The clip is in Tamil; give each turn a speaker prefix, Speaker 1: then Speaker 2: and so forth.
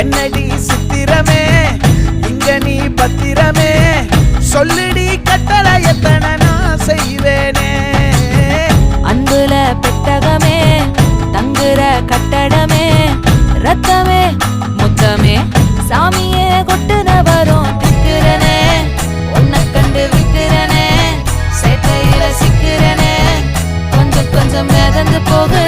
Speaker 1: என்னடி சித்திரமே இங்க நீ பத்திரமே சொல்லுடி கட்டளை எத்தனை நான் செய்வேனே
Speaker 2: அன்புல பெட்டகமே தங்குற கட்டடமே ரத்தமே முத்தமே சாமியே கொட்டுன வரும் திக்கிறனே உன்னை கண்டு விக்கிறனே சேட்டையில சிக்கிறனே கொஞ்சம் கொஞ்சம் மிதந்து போக